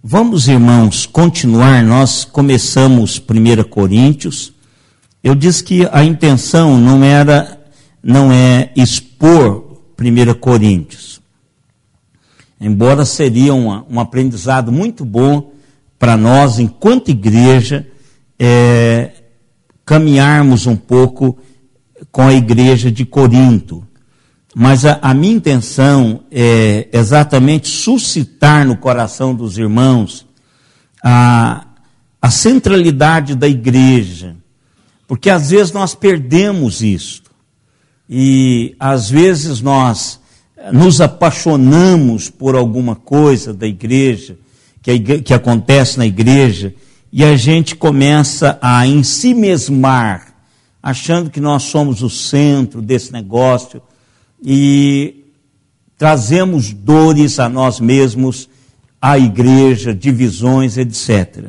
Vamos, irmãos, continuar. Nós começamos 1 Coríntios. Eu disse que a intenção não é expor 1 Coríntios. Embora seria um aprendizado muito bom para nós, enquanto igreja, caminharmos um pouco com a igreja de Corinto. Mas a minha intenção é exatamente suscitar no coração dos irmãos a centralidade da igreja, porque às vezes nós perdemos isto, e às vezes nós nos apaixonamos por alguma coisa da igreja, que acontece na igreja, e a gente começa a ensimesmar, achando que nós somos o centro desse negócio, e trazemos dores a nós mesmos, à igreja, divisões, etc.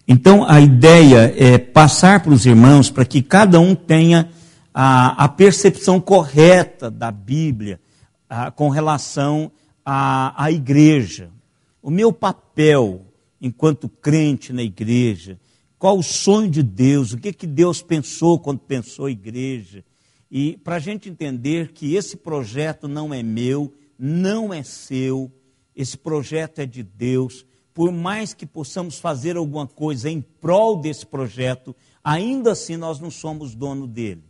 Então, a ideia é passar para os irmãos para que cada um tenha a percepção correta da Bíblia com relação à igreja. O meu papel enquanto crente na igreja, qual o sonho de Deus, o que Deus pensou quando pensou a igreja. E para a gente entender que esse projeto não é meu, não é seu, esse projeto é de Deus. Por mais que possamos fazer alguma coisa em prol desse projeto, ainda assim nós não somos dono dele.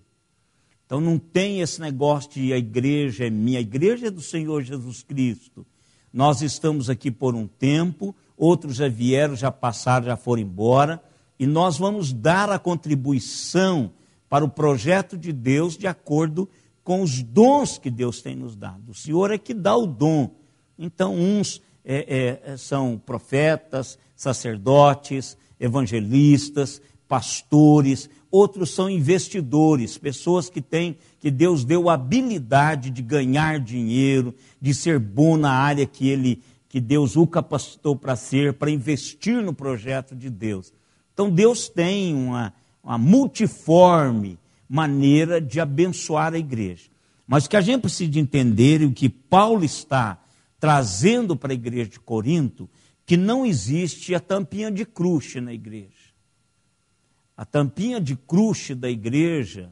Então não tem esse negócio de a igreja é minha, a igreja é do Senhor Jesus Cristo. Nós estamos aqui por um tempo, outros já vieram, já passaram, já foram embora, e nós vamos dar a contribuição para o projeto de Deus de acordo com os dons que Deus tem nos dado. O Senhor é que dá o dom. Então, uns são profetas, sacerdotes, evangelistas, pastores, outros são investidores, pessoas que Deus deu a habilidade de ganhar dinheiro, de ser bom na área que Deus o capacitou para ser, para investir no projeto de Deus. Então, Deus tem uma multiforme maneira de abençoar a igreja. Mas o que a gente precisa entender, e o que Paulo está trazendo para a igreja de Corinto, que não existe a tampinha de crush na igreja. A tampinha de crush da igreja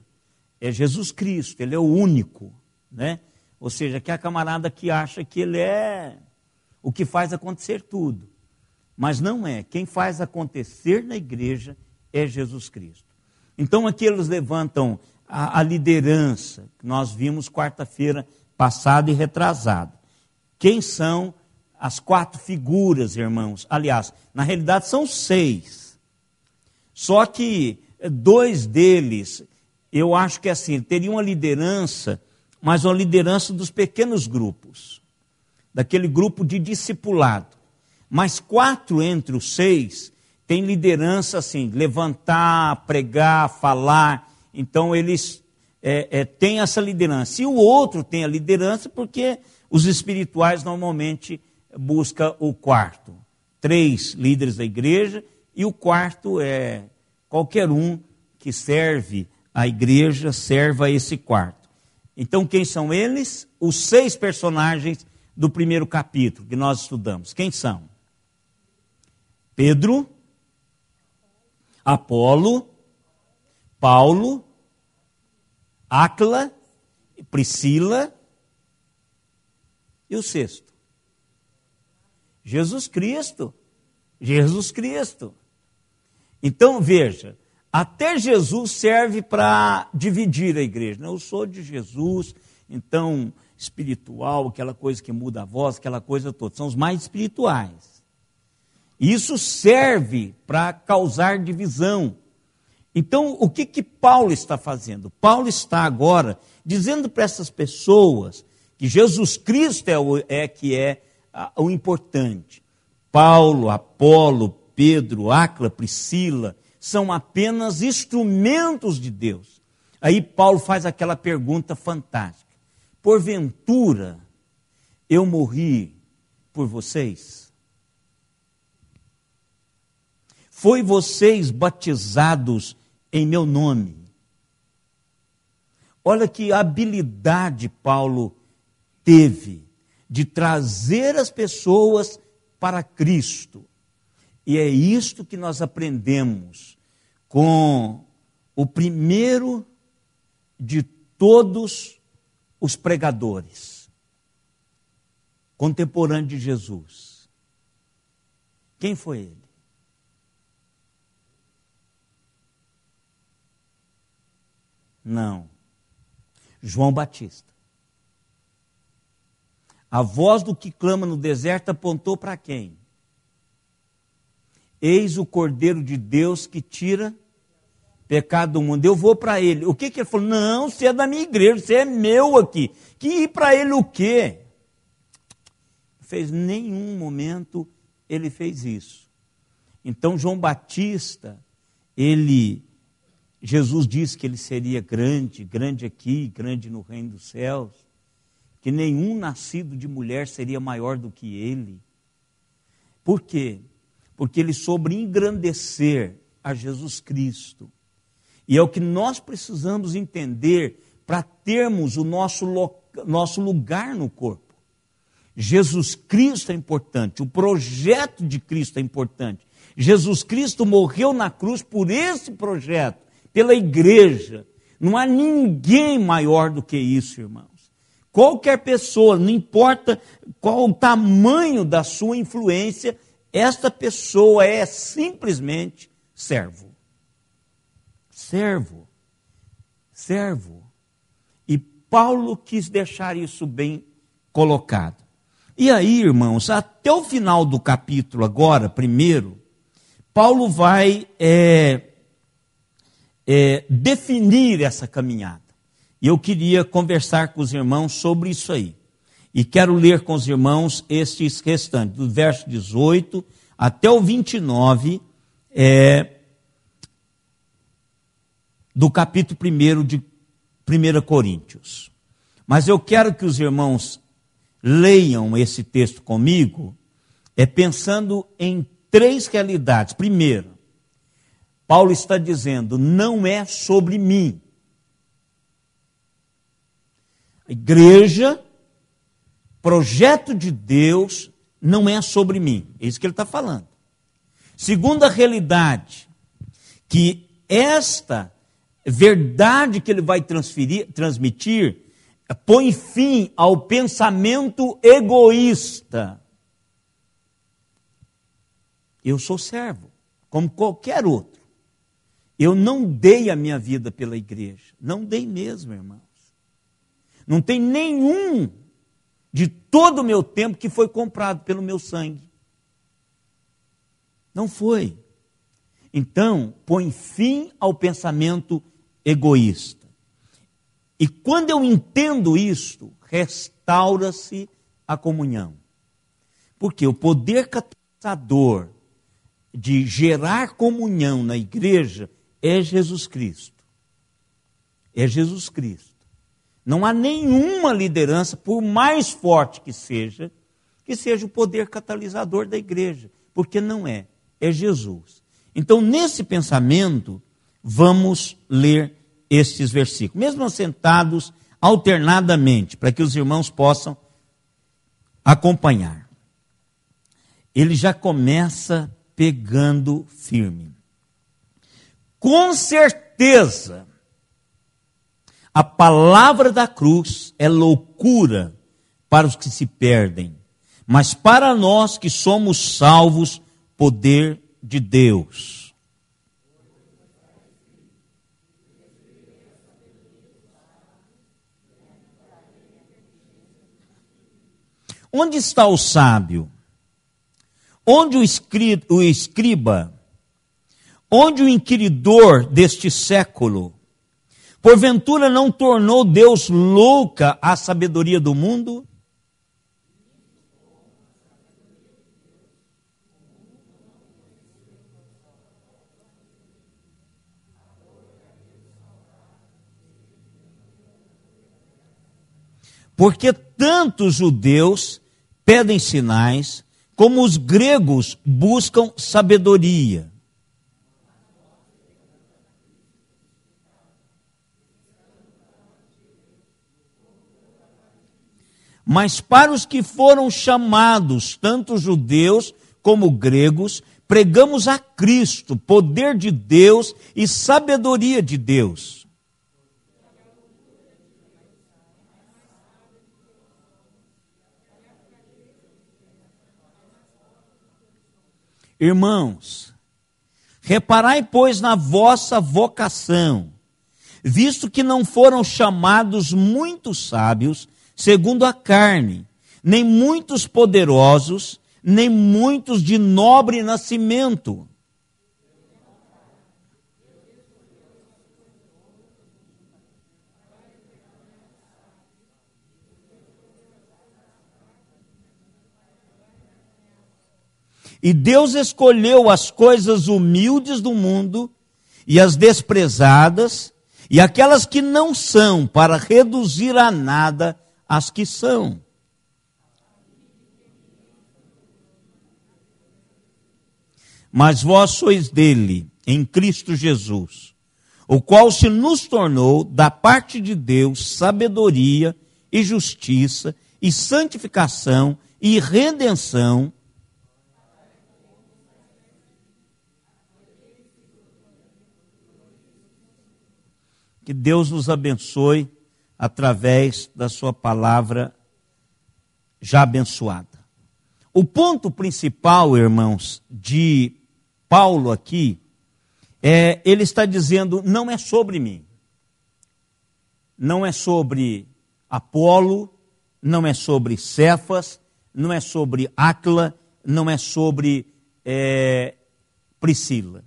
é Jesus Cristo, ele é o único, né? Ou seja, que é a camarada que acha que ele é o que faz acontecer tudo. Mas não é. Quem faz acontecer na igreja é Jesus Cristo. Então aqui eles levantam a liderança, que nós vimos quarta-feira passada e retrasada. Quem são as 4 figuras, irmãos? Aliás, na realidade são 6. Só que 2 deles, eu acho que assim, teriam uma liderança, mas uma liderança dos pequenos grupos, daquele grupo de discipulado. Mas 4 entre os 6 têm liderança assim, levantar, pregar, falar. Então eles têm essa liderança. E o outro tem a liderança porque os espirituais normalmente buscam o quarto. 3 líderes da igreja e o quarto é qualquer um que serve a igreja, serve a esse quarto. Então quem são eles? Os 6 personagens do primeiro capítulo que nós estudamos. Quem são? Pedro, Apolo, Paulo, Áquila, Priscila e o 6º. Jesus Cristo. Jesus Cristo. Então veja, até Jesus serve para dividir a igreja. Eu sou de Jesus, então espiritual, aquela coisa que muda a voz, aquela coisa toda. São os mais espirituais. Isso serve para causar divisão. Então, o que Paulo está fazendo? Paulo está agora dizendo para essas pessoas que Jesus Cristo é o importante. Paulo, Apolo, Pedro, Áquila, Priscila, são apenas instrumentos de Deus. Aí Paulo faz aquela pergunta fantástica. Porventura, eu morri por vocês? Foi vocês batizados em meu nome? Olha que habilidade Paulo teve de trazer as pessoas para Cristo. E é isto que nós aprendemos com o primeiro de todos os pregadores, contemporâneo de Jesus. Quem foi ele? Não. João Batista. A voz do que clama no deserto apontou para quem? Eis o Cordeiro de Deus que tira pecado do mundo. Eu vou para ele. O que ele falou? Não, você é da minha igreja, você é meu aqui. Que ir para ele o quê? Não fez nenhum momento ele fez isso. Então João Batista, Jesus disse que ele seria grande, grande aqui, grande no reino dos céus, que nenhum nascido de mulher seria maior do que ele. Por quê? Porque ele soube engrandecer a Jesus Cristo. E é o que nós precisamos entender para termos o nosso lugar no corpo. Jesus Cristo é importante, o projeto de Cristo é importante. Jesus Cristo morreu na cruz por esse projeto, pela igreja. Não há ninguém maior do que isso, irmãos. Qualquer pessoa, não importa qual o tamanho da sua influência, esta pessoa é simplesmente servo. Servo. Servo. E Paulo quis deixar isso bem colocado. E aí, irmãos, até o final do capítulo agora, primeiro, Paulo vai definir essa caminhada. E eu queria conversar com os irmãos sobre isso aí. E quero ler com os irmãos estes restantes, do verso 18 até o 29, do capítulo 1 de 1 Coríntios. Mas eu quero que os irmãos leiam esse texto comigo, pensando em três realidades. Primeiro, Paulo está dizendo, não é sobre mim. A igreja, projeto de Deus, não é sobre mim. É isso que ele está falando. Segunda realidade, que esta verdade que ele vai transmitir, põe fim ao pensamento egoísta. Eu sou servo, como qualquer outro. Eu não dei a minha vida pela igreja. Não dei mesmo, irmãos. Não tem nenhum de todo o meu tempo que foi comprado pelo meu sangue. Não foi. Então, põe fim ao pensamento egoísta. E quando eu entendo isto, restaura-se a comunhão. Porque o poder catalisador de gerar comunhão na igreja é Jesus Cristo. É Jesus Cristo. Não há nenhuma liderança, por mais forte que seja o poder catalisador da igreja, porque não é Jesus. Então, nesse pensamento, vamos ler estes versículos, mesmo assentados alternadamente, para que os irmãos possam acompanhar. Ele já começa pegando firme. Com certeza, a palavra da cruz é loucura para os que se perdem, mas para nós que somos salvos, poder de Deus. Onde está o sábio? Onde o escriba? Onde o inquiridor deste século? Porventura não tornou Deus louca a sabedoria do mundo? Porque tanto os judeus pedem sinais, como os gregos buscam sabedoria. Mas para os que foram chamados, tanto os judeus como gregos, pregamos a Cristo, poder de Deus e sabedoria de Deus. Irmãos, reparai, pois, na vossa vocação, visto que não foram chamados muitos sábios, segundo a carne, nem muitos poderosos, nem muitos de nobre nascimento. E Deus escolheu as coisas humildes do mundo e as desprezadas e aquelas que não são, para reduzir a nada as que são. Mas vós sois dele, em Cristo Jesus, o qual se nos tornou, da parte de Deus, sabedoria e justiça e santificação e redenção, que Deus nos abençoe através da sua palavra já abençoada. O ponto principal, irmãos, de Paulo aqui, ele está dizendo, não é sobre mim. Não é sobre Apolo, não é sobre Cefas, não é sobre Áquila, não é sobre Priscila.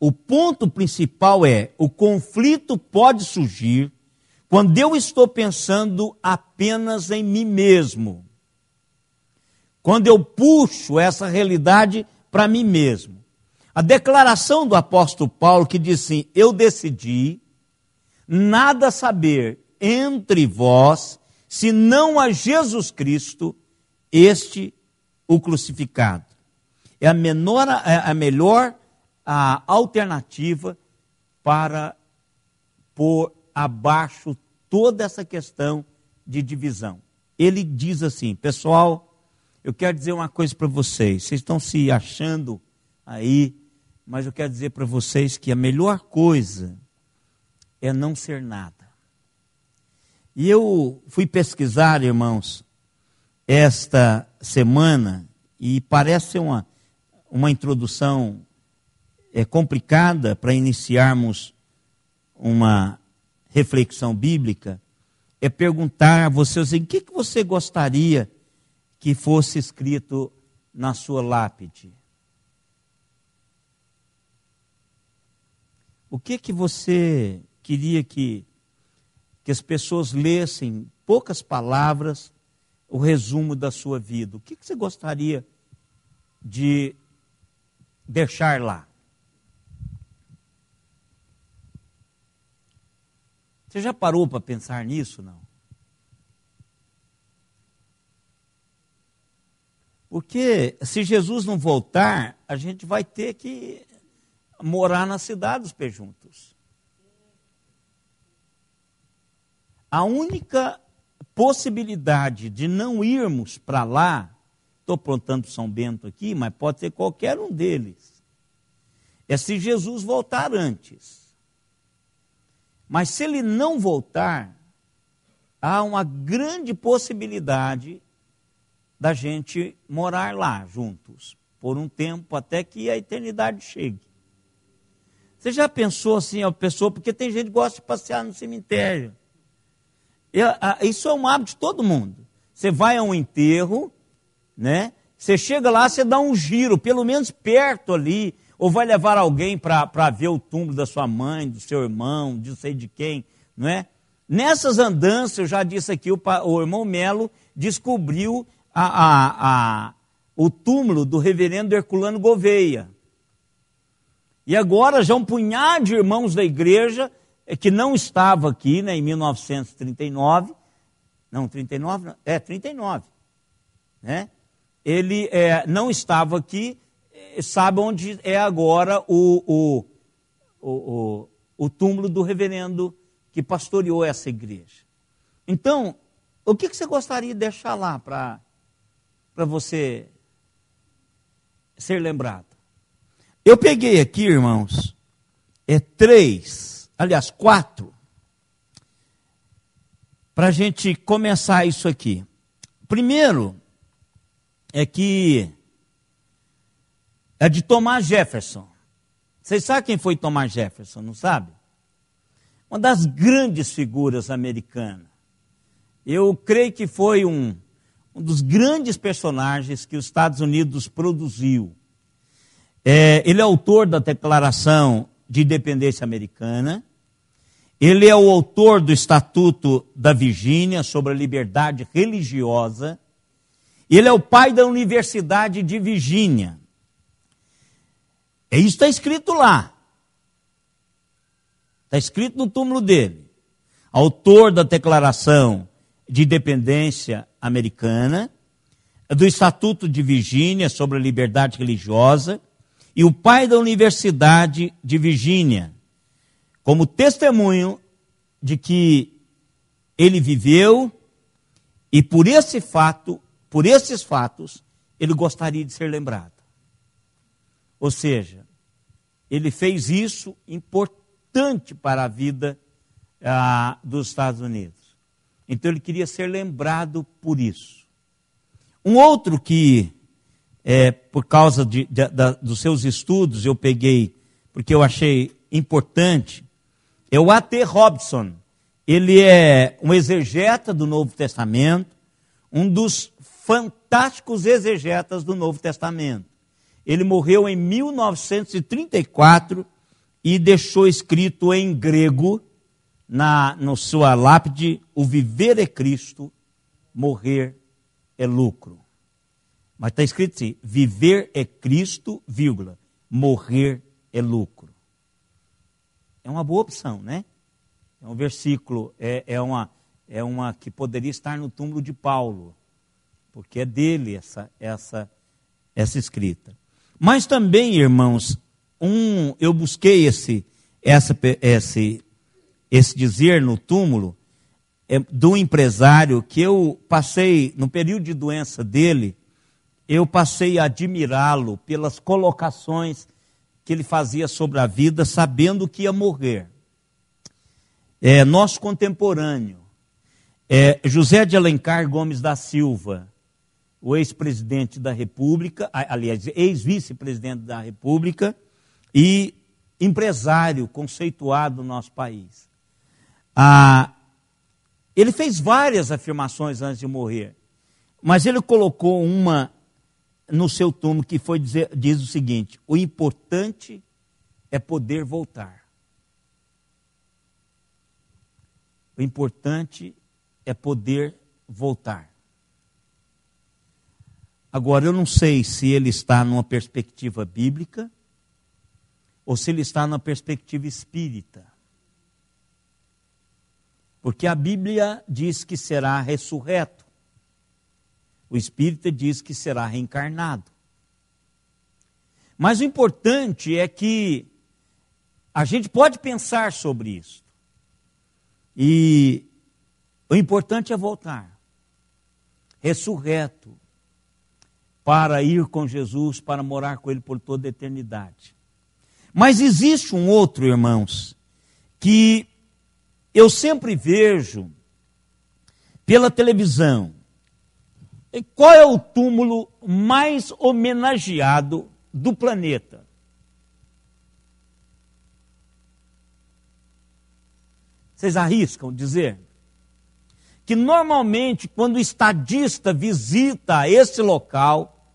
O ponto principal é, o conflito pode surgir quando eu estou pensando apenas em mim mesmo. Quando eu puxo essa realidade para mim mesmo. A declaração do apóstolo Paulo que diz assim, eu decidi nada saber entre vós, senão a Jesus Cristo, este o crucificado. É a melhor a alternativa para pôr abaixo toda essa questão de divisão. Ele diz assim, pessoal, eu quero dizer uma coisa para vocês estão se achando aí, mas eu quero dizer para vocês que a melhor coisa é não ser nada. E eu fui pesquisar, irmãos, esta semana, e parece ser uma introdução complicada para iniciarmos uma reflexão bíblica, é perguntar a você assim, o que você gostaria que fosse escrito na sua lápide? O que você queria que as pessoas lessem, em poucas palavras, o resumo da sua vida? O que você gostaria de deixar lá? Você já parou para pensar nisso, não? Porque se Jesus não voltar, a gente vai ter que morar na cidade dos pejuntos. A única possibilidade de não irmos para lá, estou apontando São Bento aqui, mas pode ser qualquer um deles, é se Jesus voltar antes. Mas se ele não voltar, há uma grande possibilidade da gente morar lá juntos, por um tempo, até que a eternidade chegue. Você já pensou assim, a pessoa, porque tem gente que gosta de passear no cemitério. Isso é um hábito de todo mundo. Você vai a um enterro, né? Você chega lá, você dá um giro, pelo menos perto ali, ou vai levar alguém para ver o túmulo da sua mãe, do seu irmão, de não sei de quem, não é? Nessas andanças, eu já disse aqui, o irmão Melo descobriu o túmulo do reverendo Herculano Gouveia. E agora já um punhado de irmãos da igreja, que não estava aqui, né, em 1939, não, 39, né? Ele não estava aqui, sabe onde é agora o túmulo do reverendo que pastoreou essa igreja. Então, o que você gostaria de deixar lá para você ser lembrado. Eu peguei aqui, irmãos, 4, para a gente começar isso aqui. Primeiro, é de Thomas Jefferson. Vocês sabem quem foi Thomas Jefferson, não sabe? Uma das grandes figuras americanas. Eu creio que foi um dos grandes personagens que os Estados Unidos produziu. Ele é autor da Declaração de Independência Americana. Ele é o autor do Estatuto da Virgínia sobre a liberdade religiosa. Ele é o pai da Universidade de Virgínia. Isso está escrito lá. Está escrito no túmulo dele. Autor da Declaração de Independência Americana, do Estatuto de Virgínia sobre a liberdade religiosa, e o pai da Universidade de Virgínia, como testemunho de que ele viveu e por esses fatos, ele gostaria de ser lembrado. Ou seja, ele fez isso importante para a vida dos Estados Unidos. Então ele queria ser lembrado por isso. Um outro que, por causa dos seus estudos, eu peguei, porque eu achei importante, é o A.T. Robertson. Ele é um exegeta do Novo Testamento, um dos fantásticos exegetas do Novo Testamento. Ele morreu em 1934 e deixou escrito em grego, na sua lápide, o viver é Cristo, morrer é lucro. Mas está escrito assim, viver é Cristo, vírgula, morrer é lucro. É uma boa opção, né? É um versículo, é uma que poderia estar no túmulo de Paulo, porque é dele essa escrita. Mas também, irmãos, eu busquei esse dizer no túmulo do empresário que eu passei, no período de doença dele, eu passei a admirá-lo pelas colocações que ele fazia sobre a vida, sabendo que ia morrer. Nosso contemporâneo, José de Alencar Gomes da Silva, o ex-presidente da República, aliás, ex-vice-presidente da República e empresário conceituado no nosso país. Ele fez várias afirmações antes de morrer, mas ele colocou uma no seu túmulo que diz o seguinte: o importante é poder voltar. O importante é poder voltar. Agora, eu não sei se ele está numa perspectiva bíblica ou se ele está numa perspectiva espírita. Porque a Bíblia diz que será ressurreto. O espírita diz que será reencarnado. Mas o importante é que a gente pode pensar sobre isso. E o importante é voltar. Ressurreto. Para ir com Jesus, para morar com Ele por toda a eternidade. Mas existe um outro, irmãos, que eu sempre vejo pela televisão. E qual é o túmulo mais homenageado do planeta? Vocês arriscam dizer? Que normalmente, quando o estadista visita esse local,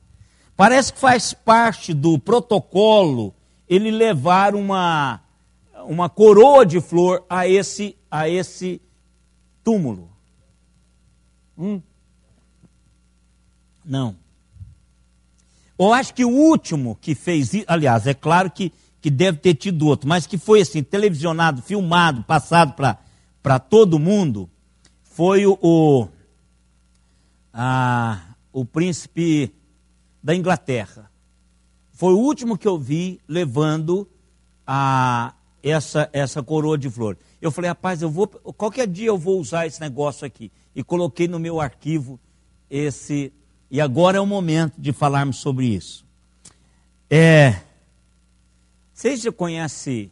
parece que faz parte do protocolo ele levar uma coroa de flor a esse túmulo. Não. Eu acho que o último que fez isso, aliás, é claro que deve ter tido outro, mas que foi assim, televisionado, filmado, passado para todo mundo, foi o príncipe da Inglaterra. Foi o último que eu vi levando essa coroa de flor. Eu falei, rapaz, qualquer dia eu vou usar esse negócio aqui. E coloquei no meu arquivo e agora é o momento de falarmos sobre isso. Vocês já conhecem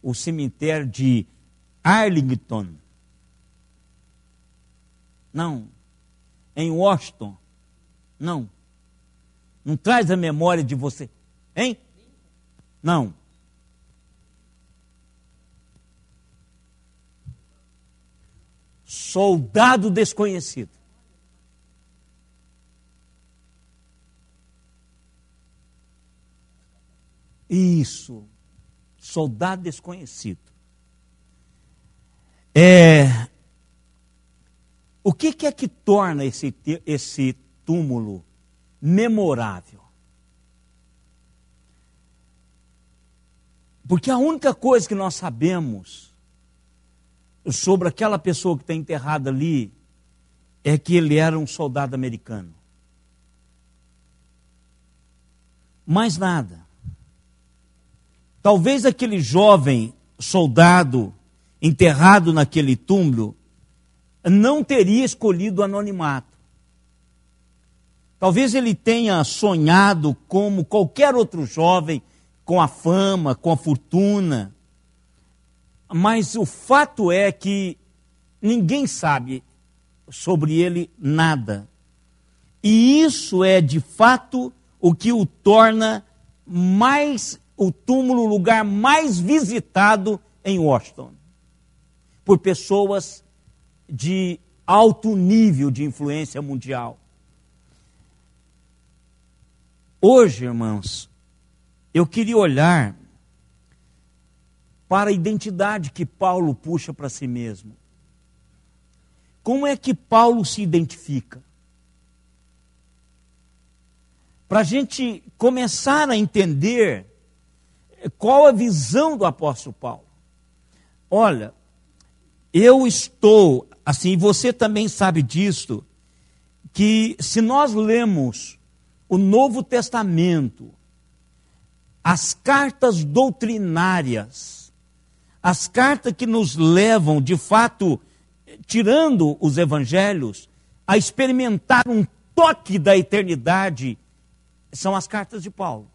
o cemitério de Arlington? Não. Em Washington? Não. Não traz a memória de você. Hein? Não. Soldado desconhecido. Isso. Soldado desconhecido. O que é que torna esse túmulo memorável? Porque a única coisa que nós sabemos sobre aquela pessoa que está enterrada ali é que ele era um soldado americano. Mais nada. Talvez aquele jovem soldado enterrado naquele túmulo não teria escolhido o anonimato. Talvez ele tenha sonhado como qualquer outro jovem, com a fama, com a fortuna. Mas o fato é que ninguém sabe sobre ele nada. E isso é, de fato, o que o torna o túmulo, o lugar mais visitado em Washington, por pessoas de alto nível de influência mundial. Hoje, irmãos, eu queria olhar para a identidade que Paulo puxa para si mesmo. Como é que Paulo se identifica? Para a gente começar a entender qual a visão do apóstolo Paulo. Olha, eu estou, assim, você também sabe disso, que se nós lemos o Novo Testamento, as cartas doutrinárias, as cartas que nos levam, de fato, tirando os evangelhos, a experimentar um toque da eternidade, são as cartas de Paulo.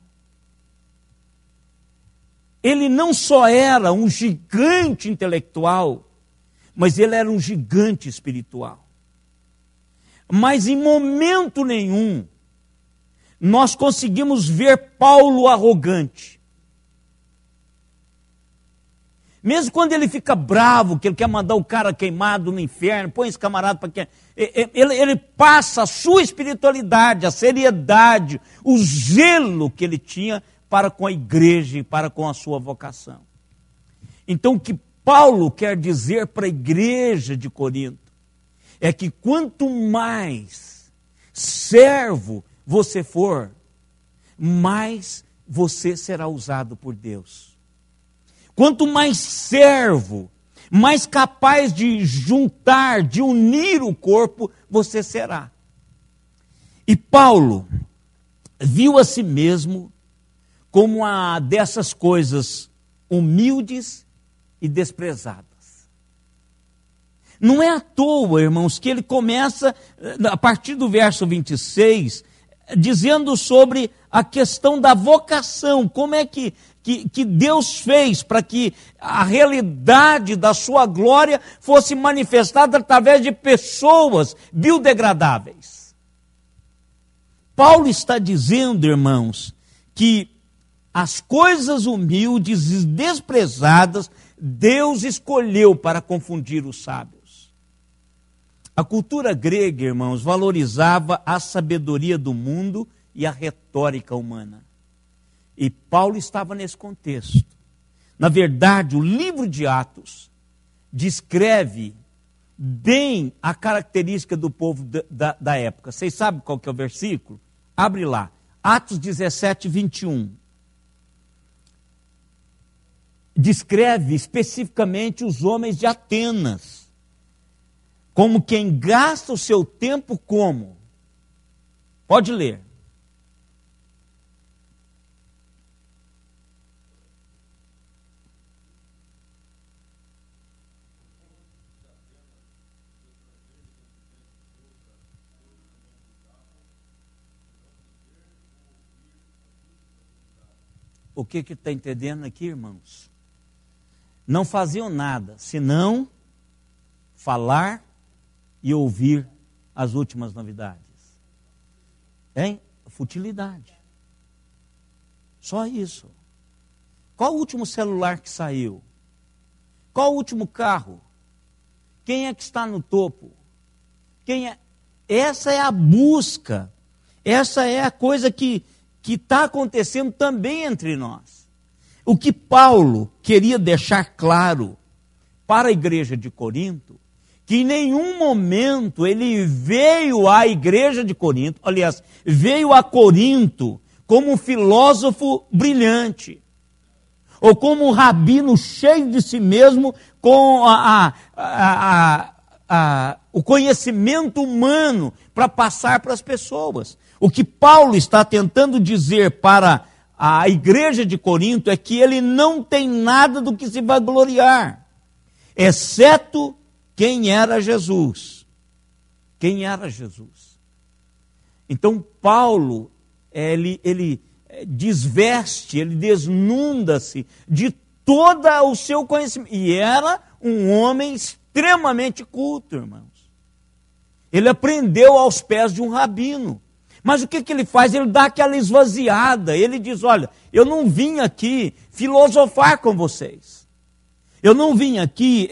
Ele não só era um gigante intelectual, mas ele era um gigante espiritual. Mas em momento nenhum nós conseguimos ver Paulo arrogante. Mesmo quando ele fica bravo, que ele quer mandar o cara queimado no inferno, põe esse camarada para que ele passa a sua espiritualidade, a seriedade, o zelo que ele tinha para com a igreja e para com a sua vocação. Então, o que Paulo quer dizer para a igreja de Corinto é que quanto mais servo você for, mais você será usado por Deus. Quanto mais servo, mais capaz de juntar, de unir o corpo, você será. E Paulo viu a si mesmo como uma dessas coisas humildes e desprezadas. Não é à toa, irmãos, que ele começa, a partir do verso 26, dizendo sobre a questão da vocação, como é que Deus fez para que a realidade da sua glória fosse manifestada através de pessoas biodegradáveis. Paulo está dizendo, irmãos, que as coisas humildes e desprezadas Deus escolheu para confundir os sábios. A cultura grega, irmãos, valorizava a sabedoria do mundo e a retórica humana. E Paulo estava nesse contexto. Na verdade, o livro de Atos descreve bem a característica do povo da época. Vocês sabem qual que é o versículo? Abre lá. Atos 17, 21. Descreve especificamente os homens de Atenas, como quem gasta o seu tempo como? Pode ler. O que está entendendo aqui, irmãos? Não faziam nada, senão falar e ouvir as últimas novidades. Hein? Futilidade. Só isso. Qual o último celular que saiu? Qual o último carro? Quem é que está no topo? Quem é? Essa é a busca. Essa é a coisa que está acontecendo também entre nós. O que Paulo queria deixar claro para a igreja de Corinto, que em nenhum momento ele veio à igreja de Corinto, aliás, veio a Corinto como um filósofo brilhante, ou como um rabino cheio de si mesmo, com o conhecimento humano para passar para as pessoas. O que Paulo está tentando dizer para a igreja de Corinto é que ele não tem nada do que se vangloriar, exceto quem era Jesus. Quem era Jesus? Então Paulo, ele desveste, ele desnunda-se de todo o seu conhecimento. E era um homem extremamente culto, irmãos. Ele aprendeu aos pés de um rabino. Mas o que ele faz? Ele dá aquela esvaziada. Ele diz, olha, eu não vim aqui filosofar com vocês. Eu não vim aqui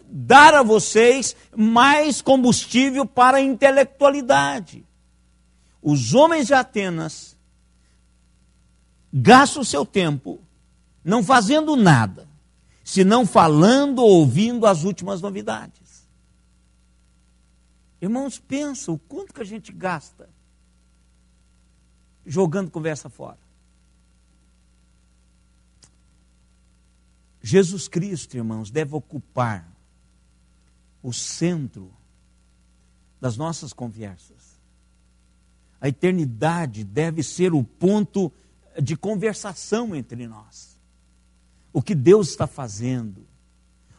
dar a vocês mais combustível para a intelectualidade. Os homens de Atenas gastam o seu tempo não fazendo nada, senão falando ou ouvindo as últimas novidades. Irmãos, pensa o quanto que a gente gasta jogando conversa fora. Jesus Cristo, irmãos, deve ocupar o centro das nossas conversas. A eternidade deve ser o ponto de conversação entre nós. O que Deus está fazendo,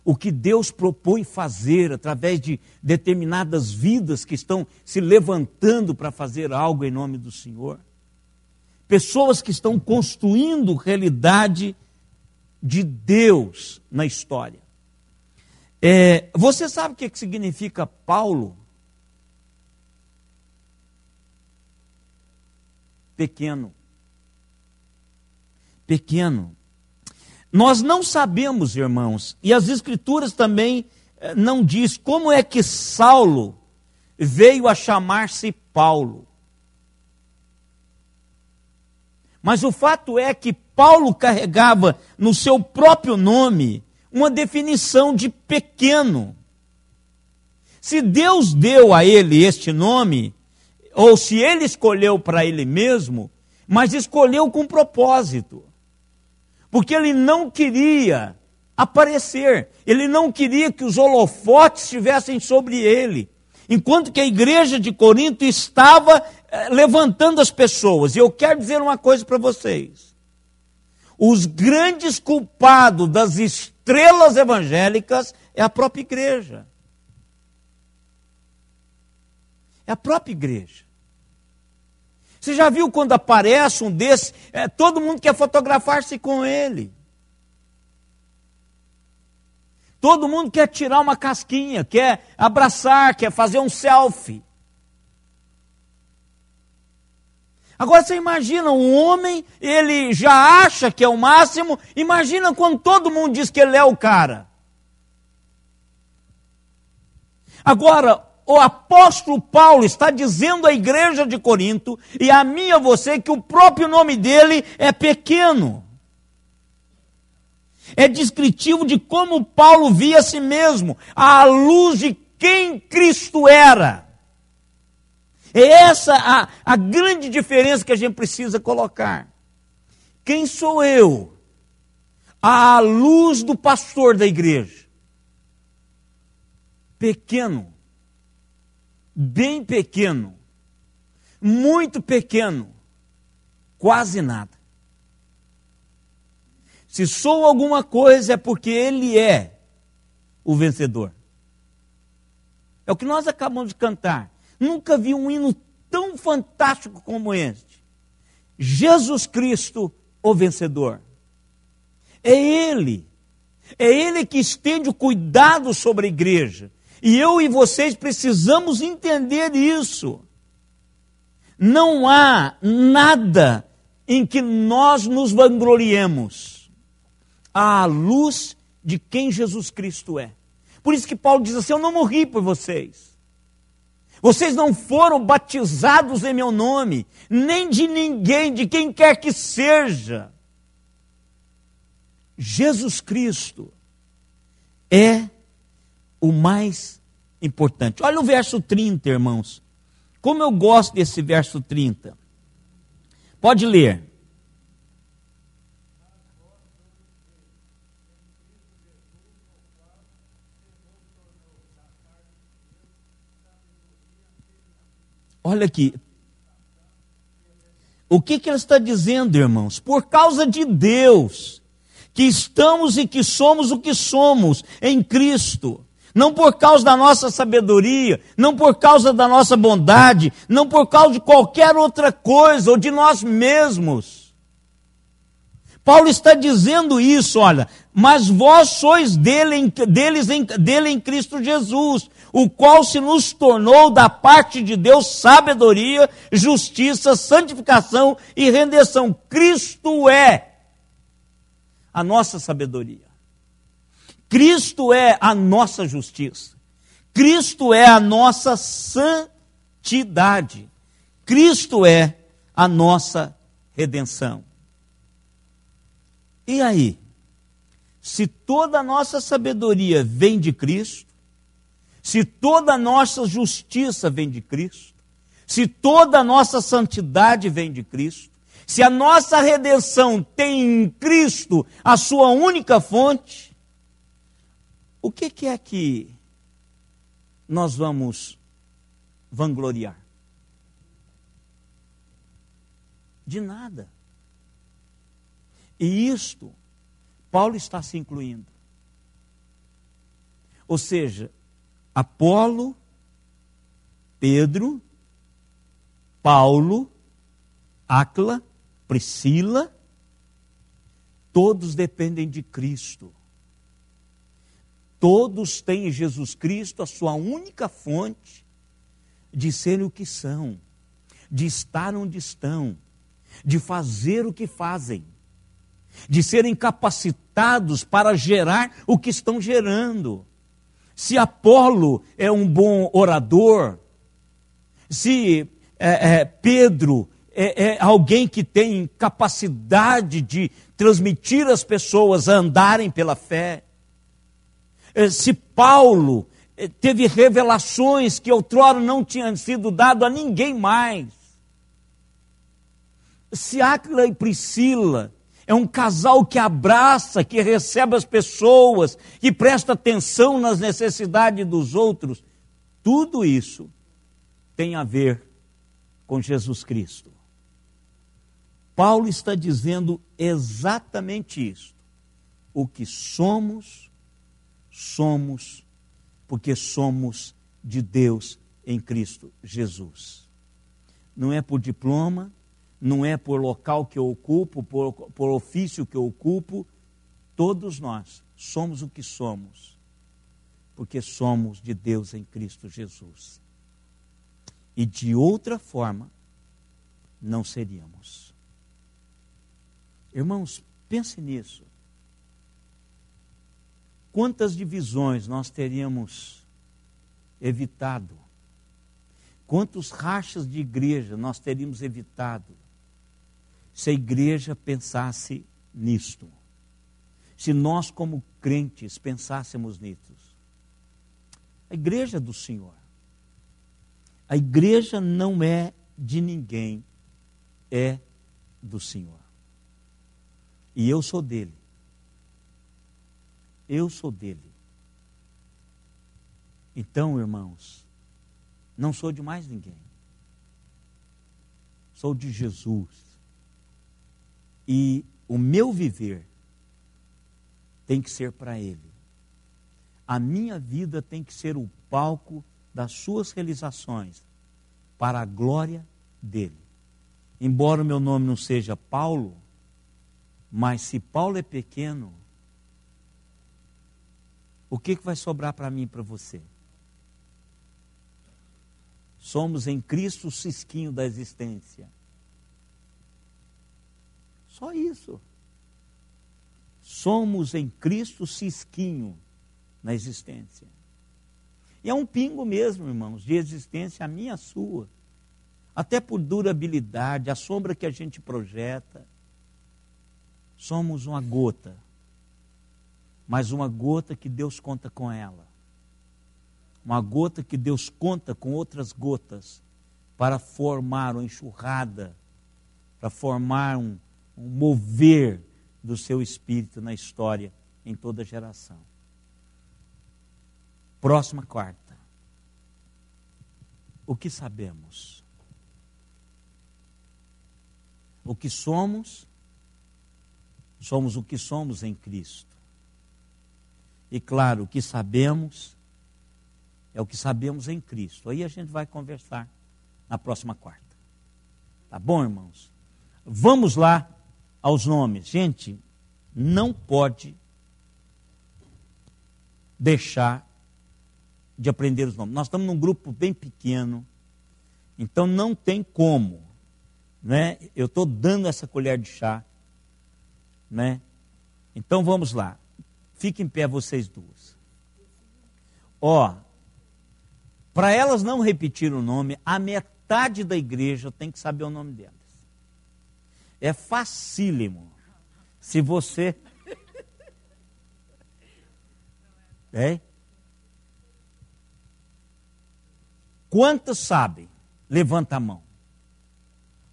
o que Deus propõe fazer através de determinadas vidas que estão se levantando para fazer algo em nome do Senhor. Pessoas que estão construindo realidade de Deus na história. Você sabe o que significa Paulo? Pequeno. Pequeno. Nós não sabemos, irmãos, e as Escrituras também não diz como é que Saulo veio a chamar-se Paulo. Mas o fato é que Paulo carregava no seu próprio nome uma definição de pequeno. Se Deus deu a ele este nome, ou se ele escolheu para ele mesmo, mas escolheu com propósito. Porque ele não queria aparecer, ele não queria que os holofotes estivessem sobre ele. Enquanto que a igreja de Corinto estava levantando as pessoas. E eu quero dizer uma coisa para vocês. Os grandes culpados das estrelas evangélicas é a própria igreja. É a própria igreja. Você já viu quando aparece um desses, todo mundo quer fotografar-se com ele. Todo mundo quer tirar uma casquinha, quer abraçar, quer fazer um selfie. Agora você imagina, um homem, ele já acha que é o máximo, imagina quando todo mundo diz que ele é o cara. Agora, o apóstolo Paulo está dizendo à igreja de Corinto, e a mim e a você, que o próprio nome dele é pequeno. É descritivo de como Paulo via a si mesmo, à luz de quem Cristo era. É essa a grande diferença que a gente precisa colocar. Quem sou eu? À luz do pastor da igreja. Pequeno. Bem pequeno. Muito pequeno. Quase nada. Se sou alguma coisa é porque ele é o vencedor. É o que nós acabamos de cantar. Nunca vi um hino tão fantástico como este. Jesus Cristo o vencedor. É Ele. É Ele que estende o cuidado sobre a igreja. E eu e vocês precisamos entender isso. Não há nada em que nós nos vangloriemos à luz de quem Jesus Cristo é. Por isso que Paulo diz assim: eu não morri por vocês. Vocês não foram batizados em meu nome, nem de ninguém, de quem quer que seja. Jesus Cristo é o mais importante. Olha o verso 30, irmãos. Como eu gosto desse verso 30. Pode ler. Olha aqui. O que ele está dizendo, irmãos? Por causa de Deus, que estamos e que somos o que somos em Cristo. Não por causa da nossa sabedoria, não por causa da nossa bondade, não por causa de qualquer outra coisa, ou de nós mesmos. Paulo está dizendo isso, olha, mas vós sois dele em Cristo Jesus, o qual se nos tornou da parte de Deus sabedoria, justiça, santificação e redenção. Cristo é a nossa sabedoria. Cristo é a nossa justiça. Cristo é a nossa santidade. Cristo é a nossa redenção. E aí? Se toda a nossa sabedoria vem de Cristo, se toda a nossa justiça vem de Cristo, se toda a nossa santidade vem de Cristo, se a nossa redenção tem em Cristo a sua única fonte, o que é que nós vamos vangloriar? De nada. E isto, Paulo está se incluindo. Ou seja, Apolo, Pedro, Paulo, Áquila, Priscila, todos dependem de Cristo. Todos têm em Jesus Cristo a sua única fonte de serem o que são, de estar onde estão, de fazer o que fazem, de serem capacitados para gerar o que estão gerando. Se Apolo é um bom orador, se Pedro é alguém que tem capacidade de transmitir às pessoas a andarem pela fé, se Paulo teve revelações que outrora não tinham sido dado a ninguém mais, se Áquila e Priscila é um casal que abraça, que recebe as pessoas, que presta atenção nas necessidades dos outros, tudo isso tem a ver com Jesus Cristo. Paulo está dizendo exatamente isso. O que somos, somos porque somos de Deus em Cristo Jesus. Não é por diploma, não é por local que eu ocupo, por ofício que eu ocupo. Todos nós somos o que somos, porque somos de Deus em Cristo Jesus. E de outra forma, não seríamos. Irmãos, pense nisso. Quantas divisões nós teríamos evitado? Quantos rachas de igreja nós teríamos evitado se a igreja pensasse nisto? Se nós, como crentes, pensássemos nisso? A igreja do Senhor. A igreja não é de ninguém, é do Senhor. E eu sou dele. Eu sou dele. Então, irmãos, não sou de mais ninguém. Sou de Jesus. E o meu viver tem que ser para Ele. A minha vida tem que ser o palco das suas realizações, para a glória dele. Embora o meu nome não seja Paulo, Mas se Paulo é pequeno, o que vai sobrar para mim e para você? Somos em Cristo o cisquinho da existência. Só isso. Somos em Cristo o cisquinho na existência. E é um pingo mesmo, irmãos, de existência a minha, a sua. Até por durabilidade, a sombra que a gente projeta. Somos uma gota. Mas uma gota que Deus conta com ela. Uma gota que Deus conta com outras gotas para formar uma enxurrada, para formar um mover do seu espírito na história em toda geração. Próxima quarta. O que sabemos? O que somos? Somos o que somos em Cristo. E claro, o que sabemos é o que sabemos em Cristo. Aí a gente vai conversar na próxima quarta. Tá bom, irmãos? Vamos lá aos nomes. Gente, não pode deixar de aprender os nomes. Nós estamos num grupo bem pequeno, então não tem como, né? Eu estou dando essa colher de chá, né? Então vamos lá. Fiquem em pé vocês duas. Ó, para elas não repetirem o nome, a metade da igreja tem que saber o nome delas. É facílimo. Se você... É? Quantos sabem? Levanta a mão.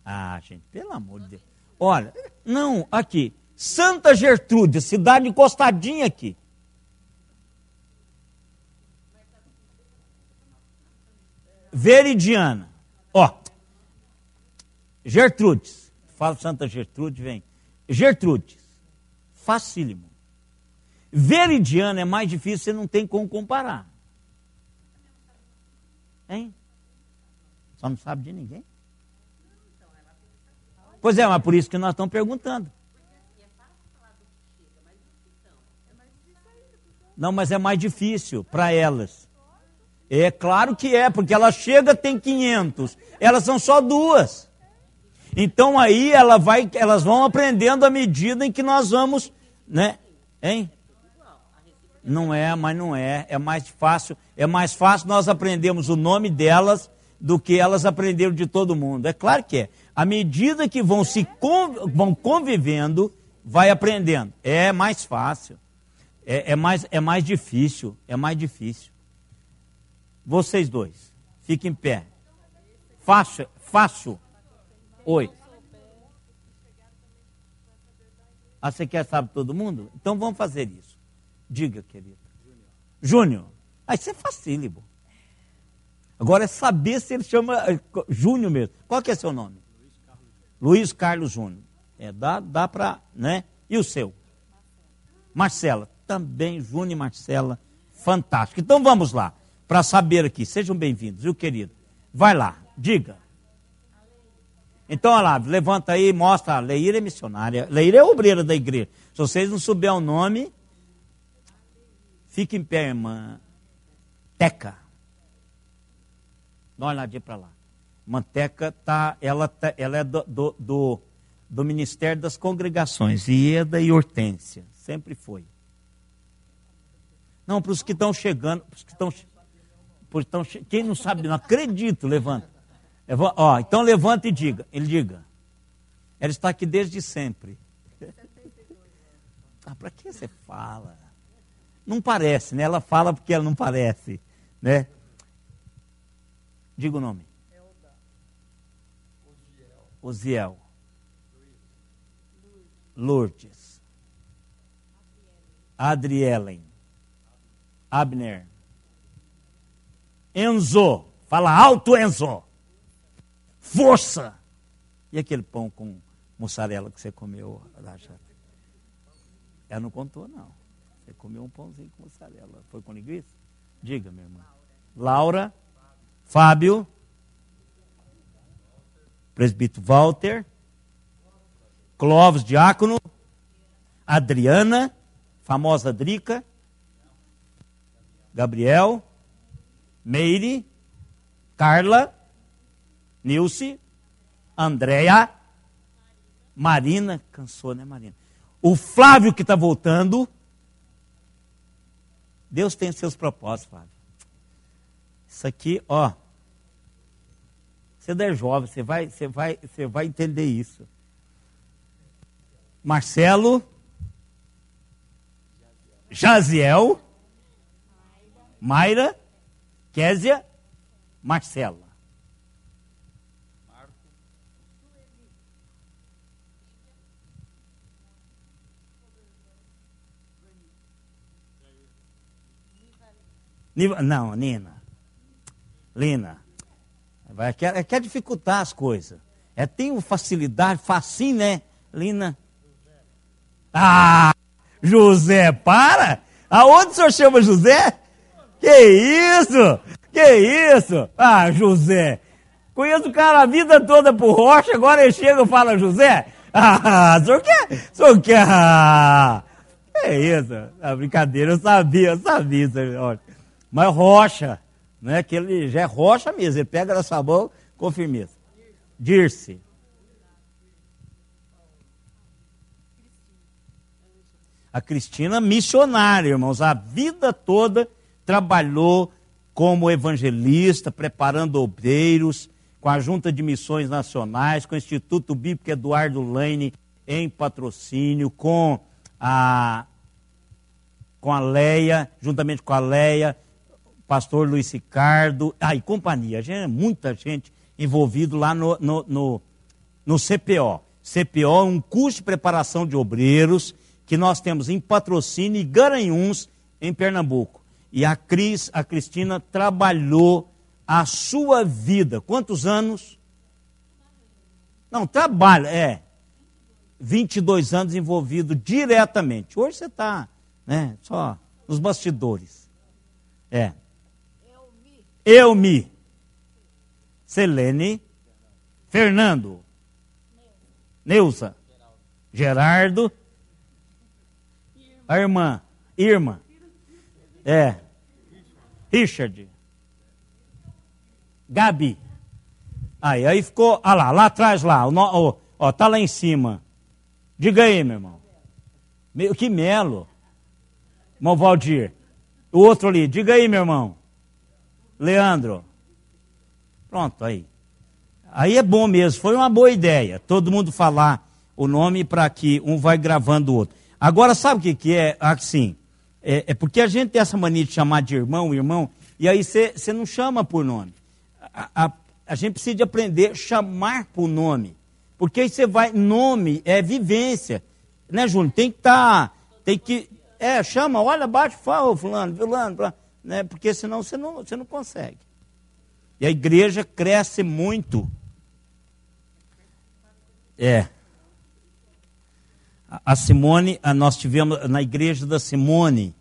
Ah, gente, pelo amor de Deus. Olha, não, aqui. Santa Gertrude, cidade encostadinha aqui. Veridiana. Ó. Gertrudes. Fala Santa Gertrude, vem. Gertrudes. Facílimo. Veridiana é mais difícil, você não tem como comparar. Hein? Só não sabe de ninguém? Pois é, mas por isso que nós estamos perguntando. Não, mas é mais difícil para elas. É claro que é, porque ela chega, tem 500. Elas são só duas. Então aí elas vão aprendendo à medida em que nós vamos, né? Hein? Não é, mas não é. É mais fácil nós aprendermos o nome delas do que elas aprenderam de todo mundo. É claro que é. À medida que vão convivendo, vai aprendendo. É mais fácil. É mais difícil. É mais difícil. Vocês dois, fiquem em pé. Fácil. Oi. Ah, você quer saber todo mundo? Então vamos fazer isso. Diga, querido. Júnior. Ah, isso é facílimo. Agora é saber se ele chama Júnior mesmo. Qual que é seu nome? Luiz Carlos Júnior. Dá para, né? E o seu? Marcela. Também, Júnior e Marcela. Fantástico. Então vamos lá. Para saber aqui. Sejam bem-vindos, viu, querido? Vai lá, diga. Então, olha lá, levanta aí e mostra. A Leíra é missionária. Leíra é obreira da igreja. Se vocês não souberem o nome, fique em pé, irmã. Teca. Dá uma olhadinha para lá. Irmã Teca, ela é do Ministério das Congregações. Ieda e Hortência. Sempre foi. Não, para os que estão chegando. Quem não sabe, não acredito, levanta. Então levanta e diga. Ele diga. Ela está aqui desde sempre. Para que você fala? Não parece, né? Ela fala porque ela não parece, né? Diga o nome. Osiel. Lourdes. Adrielen. Abner. Enzo. Fala alto, Enzo. Força. E aquele pão com mussarela que você comeu? Ela não contou, não. Você comeu um pãozinho com mussarela. Foi com linguiça? Diga, minha irmã. Laura. Fábio. Presbítero Walter. Clóvis, diácono. Adriana, famosa Drica, Gabriel, Meire, Carla, Nilce, Andréia, Marina, cansou, né, Marina? O Flávio que está voltando. Deus tem seus propósitos, Flávio. Isso aqui, ó. Você é jovem, você vai entender isso. Marcelo, Jaziel, Mayra, Késia, Marcela. Não, Nina. Lina. Quer dificultar as coisas. Tem facilidade, facinho, né, Lina? Ah, José, para! Aonde o senhor chama José? Que isso? Que isso? Ah, José. Conheço o cara a vida toda por Rocha, agora ele chega e fala José? Ah, o senhor quer? O senhor quer? Ah, é isso? Ah, brincadeira, eu sabia isso. Mas Rocha, né, que ele já é Rocha mesmo, ele pega na sua mão com firmeza. Dirce. A Cristina, missionária, irmãos, a vida toda trabalhou como evangelista, preparando obreiros, com a Junta de Missões Nacionais, com o Instituto Bíblico Eduardo Laine em patrocínio, com a Leia, juntamente com a Leia, pastor Luiz Ricardo, e companhia, muita gente envolvida lá no CPO. CPO é um curso de preparação de obreiros que nós temos em patrocínio e Garanhuns, em Pernambuco. E a Cristina trabalhou a sua vida. Quantos anos? Não, trabalha, 22 anos envolvido diretamente. Hoje você está, né, só nos bastidores. Elmi. Selene. Fernando. Neuza. Gerardo. A irmã. Irma. Richard. Gabi. Aí ficou, lá atrás lá, tá lá em cima. Diga aí, meu irmão. Que Melo. Irmão Valdir. O outro ali, diga aí, meu irmão. Leandro. Pronto, aí. Aí é bom mesmo, foi uma boa ideia. Todo mundo falar o nome para que um vai gravando o outro. Agora, sabe o que é? Assim, é porque a gente tem essa mania de chamar de irmão, e aí você não chama por nome. A gente precisa de aprender a chamar por nome. Porque aí você vai, nome é vivência. Né, Júnior? Tem que chama, olha, bate, fala, fulano, né? Porque senão você não consegue. E a igreja cresce muito. A Simone, nós tivemos na igreja da Simone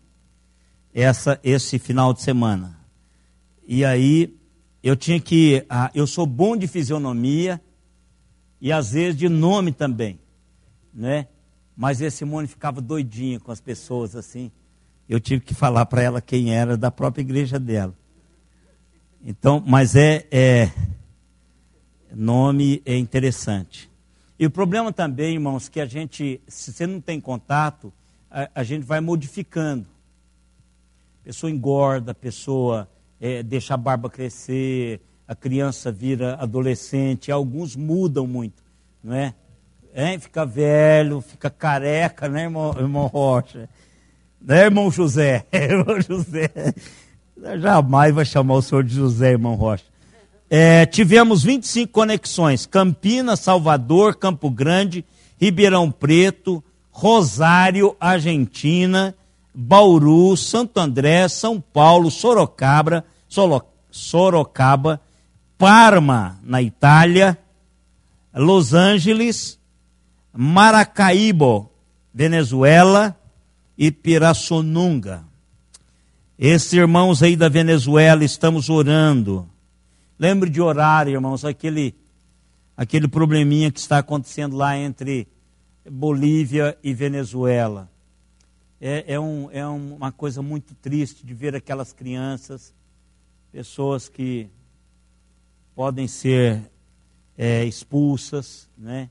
esse final de semana. E aí eu tinha que, eu sou bom de fisionomia e às vezes de nome também, né? Mas a Simone ficava doidinha com as pessoas assim. Eu tive que falar para ela quem era da própria igreja dela. Então, mas nome é interessante. E o problema também, irmãos, que a gente, se você não tem contato, a gente vai modificando. A pessoa engorda, a pessoa deixa a barba crescer, a criança vira adolescente, alguns mudam muito, não é? Fica velho, fica careca, né, irmão Rocha? Né, irmão José? Irmão José. Jamais vai chamar o senhor de José, irmão Rocha. Tivemos 25 conexões: Campinas, Salvador, Campo Grande, Ribeirão Preto, Rosário, Argentina, Bauru, Santo André, São Paulo, Sorocaba, Parma, na Itália, Los Angeles, Maracaibo, Venezuela e Pirassununga. Esses irmãos aí da Venezuela, estamos orando. Lembre de orar, irmãos, aquele probleminha que está acontecendo lá entre Bolívia e Venezuela. É uma coisa muito triste de ver aquelas crianças, pessoas que podem ser expulsas, né?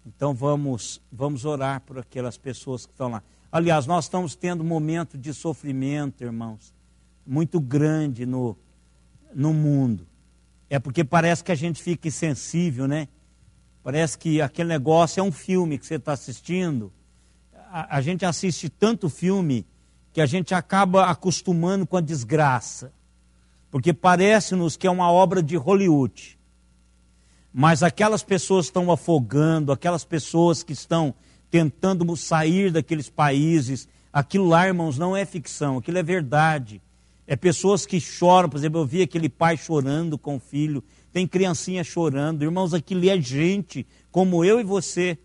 Então vamos orar por aquelas pessoas que estão lá. Aliás, nós estamos tendo um momento de sofrimento, irmãos, muito grande no mundo. É porque parece que a gente fica insensível, né? Parece que aquele negócio é um filme que você está assistindo. A gente assiste tanto filme que a gente acaba acostumando com a desgraça. Porque parece-nos que é uma obra de Hollywood. Mas aquelas pessoas que estão afogando, aquelas pessoas que estão tentando sair daqueles países, aquilo lá, irmãos, não é ficção, aquilo é verdade. É pessoas que choram, por exemplo, eu vi aquele pai chorando com o filho, tem criancinha chorando. Irmãos, aquilo é gente como eu e você.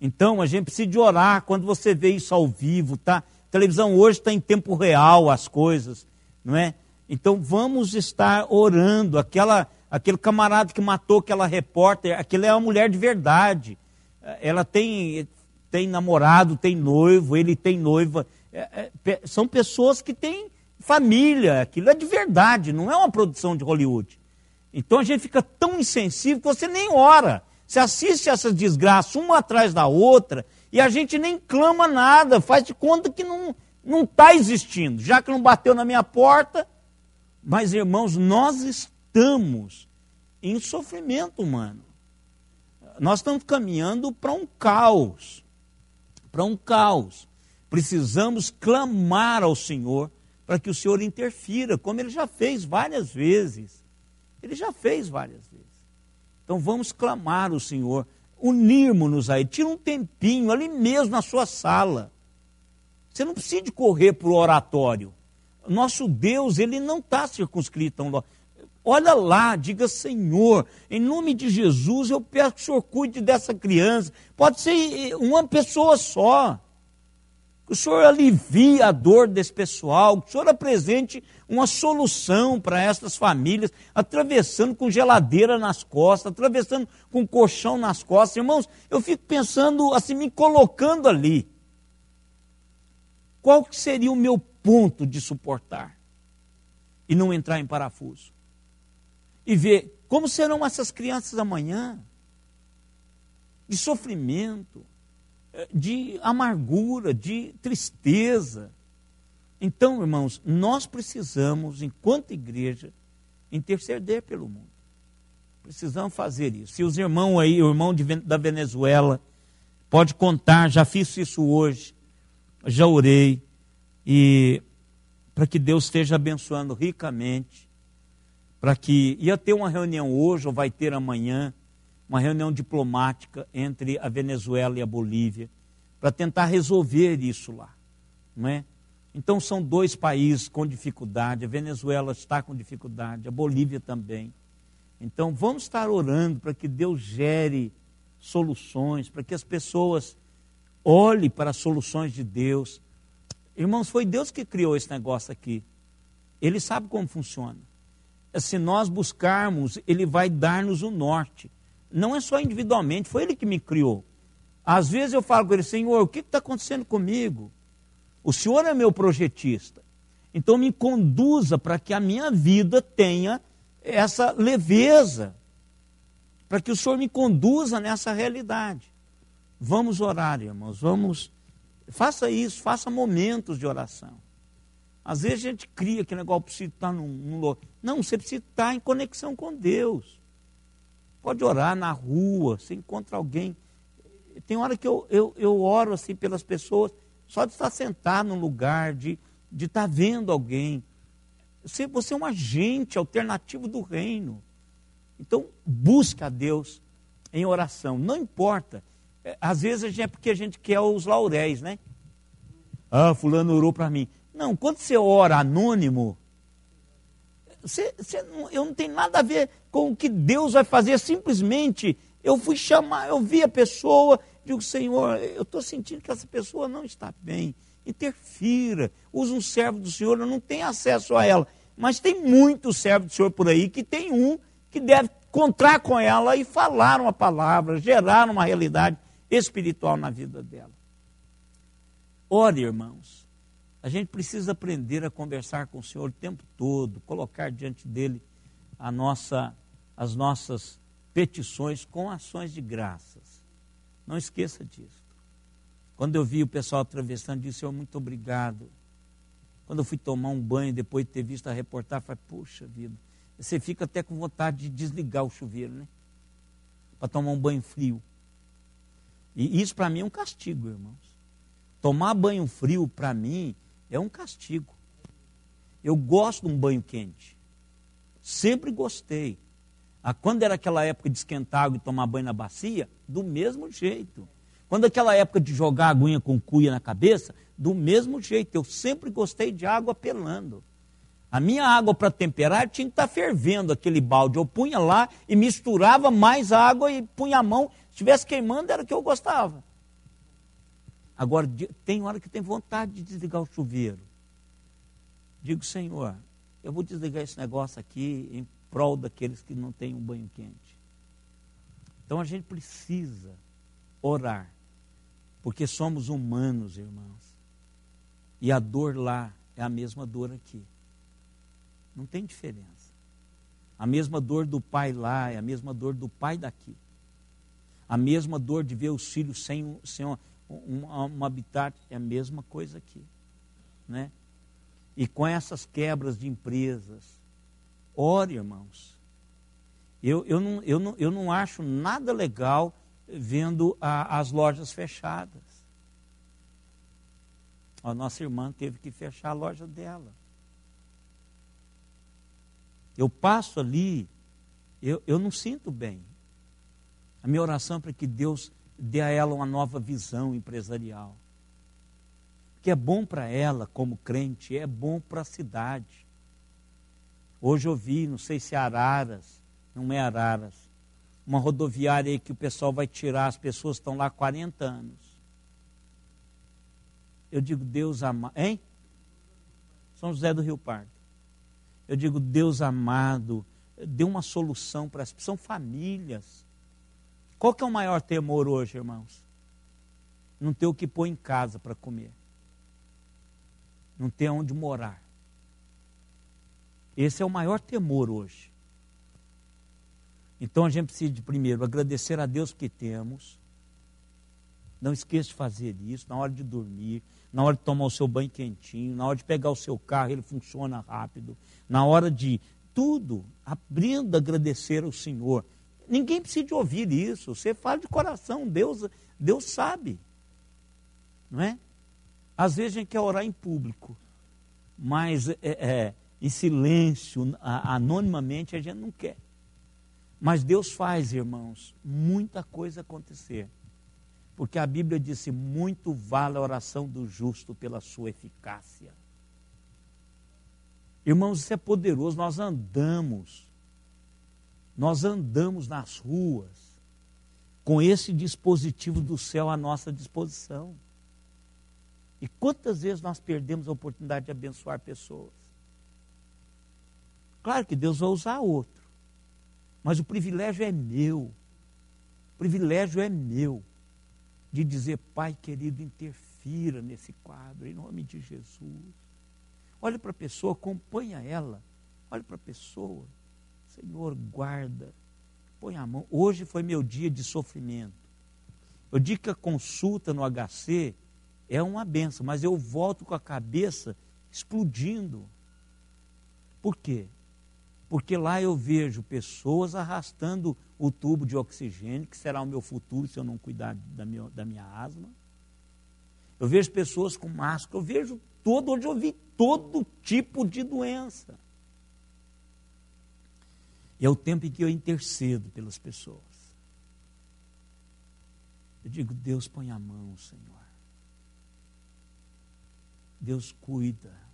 Então, a gente precisa de orar quando você vê isso ao vivo, tá? A televisão hoje está em tempo real as coisas, não é? Então, vamos estar orando. Aquele camarada que matou aquela repórter, aquela é uma mulher de verdade. Ela tem namorado, tem noivo, ele tem noiva. São pessoas que têm família, aquilo é de verdade, não é uma produção de Hollywood. Então a gente fica tão insensível que você nem ora. Você assiste essas desgraças uma atrás da outra e a gente nem clama nada, faz de conta que não está existindo, já que não bateu na minha porta. Mas, irmãos, nós estamos em sofrimento humano. Nós estamos caminhando para um caos. Para um caos. Precisamos clamar ao Senhor para que o Senhor interfira, como Ele já fez várias vezes. Ele já fez várias vezes. Então vamos clamar ao Senhor, unirmos-nos a Ele. Tira um tempinho ali mesmo na sua sala. Você não precisa de correr para o oratório. Nosso Deus, Ele não está circunscrito a um lugar. Olha lá, diga: Senhor, em nome de Jesus, eu peço que o Senhor cuide dessa criança. Pode ser uma pessoa só. Que o Senhor alivie a dor desse pessoal, que o Senhor apresente uma solução para essas famílias, atravessando com geladeira nas costas, atravessando com colchão nas costas. Irmãos, eu fico pensando assim, me colocando ali. Qual que seria o meu ponto de suportar e não entrar em parafuso? E ver como serão essas crianças amanhã, de sofrimento, de amargura, de tristeza. Então, irmãos, nós precisamos, enquanto igreja, interceder pelo mundo. Precisamos fazer isso. Se os irmãos aí, o irmão da Venezuela, pode contar, já fiz isso hoje, já orei, e para que Deus esteja abençoando ricamente, para que ia ter uma reunião hoje, ou vai ter amanhã, uma reunião diplomática entre a Venezuela e a Bolívia, para tentar resolver isso lá, não é? Então são dois países com dificuldade, a Venezuela está com dificuldade, a Bolívia também. Então vamos estar orando para que Deus gere soluções, para que as pessoas olhem para as soluções de Deus. Irmãos, foi Deus que criou esse negócio aqui. Ele sabe como funciona. Se nós buscarmos, Ele vai dar-nos o norte. Não é só individualmente, foi Ele que me criou. Às vezes eu falo com Ele: Senhor, o que está acontecendo comigo? O Senhor é meu projetista. Então me conduza para que a minha vida tenha essa leveza. Para que o Senhor me conduza nessa realidade. Vamos orar, irmãos. Faça isso, faça momentos de oração. Às vezes a gente cria que o negócio precisa estar num lugar. Não, você precisa estar em conexão com Deus. Pode orar na rua, você encontra alguém. Tem hora que eu oro assim pelas pessoas, só de estar sentado num lugar, de estar vendo alguém. Você é um agente alternativo do reino. Então, busque a Deus em oração. Não importa. Às vezes é porque a gente quer os lauréis, né? Ah, fulano orou para mim. Não, quando você ora anônimo, eu não tenho nada a ver com o que Deus vai fazer. Simplesmente eu fui chamar, eu vi a pessoa, digo: Senhor, eu estou sentindo que essa pessoa não está bem. Interfira, usa um servo do Senhor, eu não tenho acesso a ela. Mas tem muitos servos do Senhor por aí que tem um que deve encontrar com ela e falar uma palavra, gerar uma realidade. espiritual na vida dela. Ore, irmãos. A gente precisa aprender a conversar com o Senhor o tempo todo, colocar diante dele as nossas petições com ações de graças. Não esqueça disso. Quando eu vi o pessoal atravessando, disse: Senhor, muito obrigado. Quando eu fui tomar um banho, depois de ter visto a reportagem, falei: puxa vida, você fica até com vontade de desligar o chuveiro, né? Para tomar um banho frio. E isso para mim é um castigo, irmãos. Tomar banho frio para mim é um castigo. Eu gosto de um banho quente. Sempre gostei. Quando era aquela época de esquentar água e tomar banho na bacia, do mesmo jeito. Quando aquela época de jogar aguinha com cuia na cabeça, do mesmo jeito. Eu sempre gostei de água pelando. A minha água para temperar tinha que estar fervendo aquele balde. Eu punha lá e misturava mais água e punha a mão. Se estivesse queimando, era o que eu gostava. Agora, tem hora que tem vontade de desligar o chuveiro. Digo: Senhor, eu vou desligar esse negócio aqui em prol daqueles que não têm um banho quente. Então a gente precisa orar, porque somos humanos, irmãos. E a dor lá é a mesma dor aqui. Não tem diferença. A mesma dor do pai lá é a mesma dor do pai daqui. A mesma dor de ver os filhos sem um habitat é a mesma coisa aqui, né? E com essas quebras de empresas, ore, irmãos. Eu não acho nada legal vendo as lojas fechadas. A nossa irmã teve que fechar a loja dela. Eu passo ali, eu não sinto bem. A minha oração é para que Deus dê a ela uma nova visão empresarial. Que é bom para ela como crente, é bom para a cidade. Hoje eu vi, não sei se é Araras, não é Araras, uma rodoviária aí que o pessoal vai tirar, as pessoas estão lá há 40 anos. Eu digo: Deus amado, hein? São José do Rio Pardo. Eu digo: Deus amado, dê uma solução para as pessoas, são famílias. Qual que é o maior temor hoje, irmãos? Não ter o que pôr em casa para comer. Não ter onde morar. Esse é o maior temor hoje. Então a gente precisa de, primeiro, agradecer a Deus que temos. Não esqueça de fazer isso na hora de dormir, na hora de tomar o seu banho quentinho, na hora de pegar o seu carro, ele funciona rápido. Na hora de tudo, aprenda a agradecer ao Senhor. Ninguém precisa de ouvir isso. Você fala de coração, Deus sabe. Não é? Às vezes a gente quer orar em público, mas em silêncio, anonimamente, a gente não quer. Mas Deus faz, irmãos, muita coisa acontecer. Porque a Bíblia disse: muito vale a oração do justo pela sua eficácia. Irmãos, isso é poderoso. Nós andamos nas ruas com esse dispositivo do céu à nossa disposição. E quantas vezes nós perdemos a oportunidade de abençoar pessoas? Claro que Deus vai usar outro, mas o privilégio é meu. O privilégio é meu de dizer: Pai querido, interfira nesse quadro, em nome de Jesus. Olha para a pessoa, acompanha ela. Olha para a pessoa. Senhor, guarda, põe a mão. Hoje foi meu dia de sofrimento. Eu digo que a consulta no HC é uma benção, mas eu volto com a cabeça explodindo. Por quê? Porque lá eu vejo pessoas arrastando o tubo de oxigênio, que será o meu futuro se eu não cuidar da minha asma. Eu vejo pessoas com máscara, hoje eu vi todo tipo de doença. E é o tempo em que eu intercedo pelas pessoas. Eu digo: Deus, põe a mão, Senhor. Deus cuida.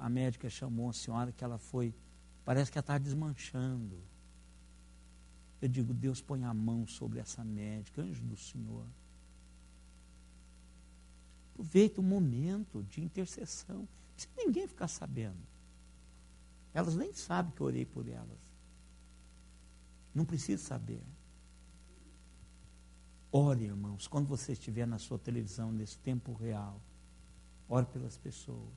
A médica chamou a senhora que ela foi, parece que ela está desmanchando. Eu digo: Deus, põe a mão sobre essa médica, anjo do Senhor. Aproveita o momento de intercessão. Não precisa ninguém ficar sabendo. Elas nem sabem que eu orei por elas. Não precisa saber. Ore, irmãos, quando você estiver na sua televisão, nesse tempo real, ore pelas pessoas,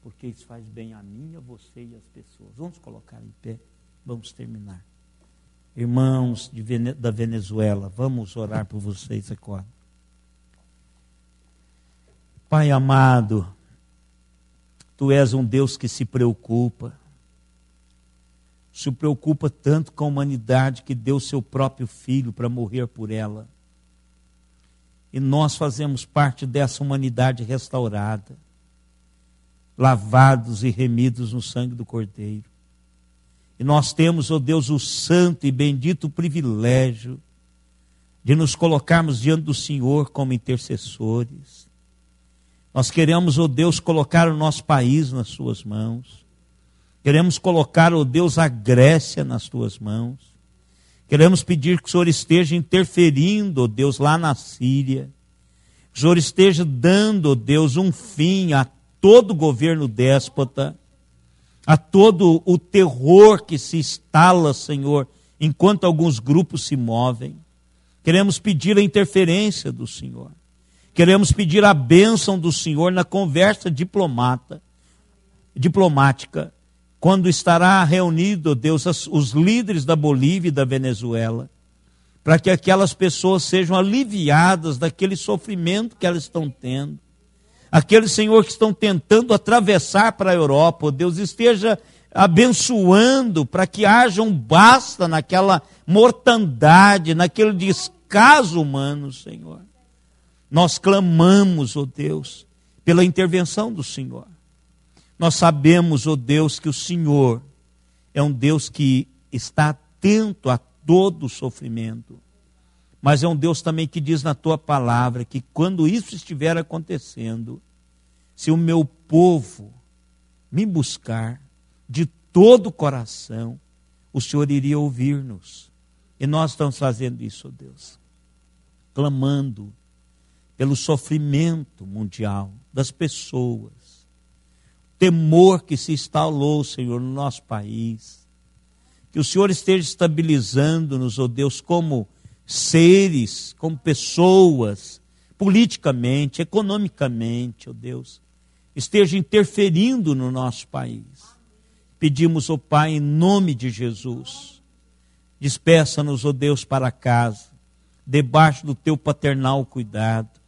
porque isso faz bem a mim, a você e as pessoas. Vamos colocar em pé, vamos terminar. Irmãos da Venezuela, vamos orar por vocês agora. Pai amado, Tu és um Deus que se preocupa tanto com a humanidade que deu seu próprio Filho para morrer por ela. E nós fazemos parte dessa humanidade restaurada, lavados e remidos no sangue do Cordeiro. E nós temos, ó Deus, o santo e bendito privilégio de nos colocarmos diante do Senhor como intercessores. Nós queremos, ó Deus, colocar o nosso país nas suas mãos. Queremos colocar, ó Deus, a Grécia nas tuas mãos. Queremos pedir que o Senhor esteja interferindo, ó Deus, lá na Síria. Que o Senhor esteja dando, ó Deus, um fim a todo governo déspota, a todo o terror que se instala, Senhor, enquanto alguns grupos se movem. Queremos pedir a interferência do Senhor. Queremos pedir a bênção do Senhor na conversa diplomática, quando estará reunido, Deus, os líderes da Bolívia e da Venezuela, para que aquelas pessoas sejam aliviadas daquele sofrimento que elas estão tendo. Aqueles, Senhor, que estão tentando atravessar para a Europa, Deus, esteja abençoando para que haja um basta naquela mortandade, naquele descaso humano, Senhor. Nós clamamos, ó Deus, pela intervenção do Senhor. Nós sabemos, ó Deus, que o Senhor é um Deus que está atento a todo o sofrimento. Mas é um Deus também que diz na tua palavra que quando isso estiver acontecendo, se o meu povo me buscar de todo o coração, o Senhor iria ouvir-nos. E nós estamos fazendo isso, ó Deus, clamando pelo sofrimento mundial das pessoas, temor que se instalou, Senhor, no nosso país. Que o Senhor esteja estabilizando-nos, ó Deus, como seres, como pessoas, politicamente, economicamente, ó Deus, esteja interferindo no nosso país. Pedimos, ó Pai, em nome de Jesus, despeça-nos, ó Deus, para casa, debaixo do teu paternal cuidado,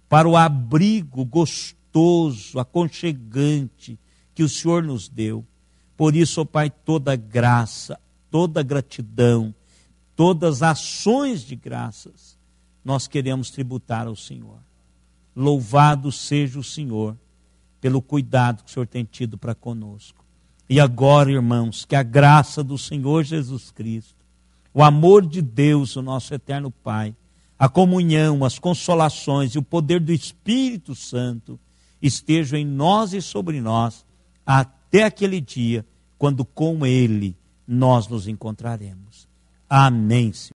para o abrigo gostoso, aconchegante que o Senhor nos deu. Por isso, ó Pai, toda graça, toda gratidão, todas as ações de graças, nós queremos tributar ao Senhor. Louvado seja o Senhor pelo cuidado que o Senhor tem tido para conosco. E agora, irmãos, que a graça do Senhor Jesus Cristo, o amor de Deus, o nosso eterno Pai, a comunhão, as consolações e o poder do Espírito Santo estejam em nós e sobre nós, até aquele dia, quando com Ele nós nos encontraremos. Amém, Senhor.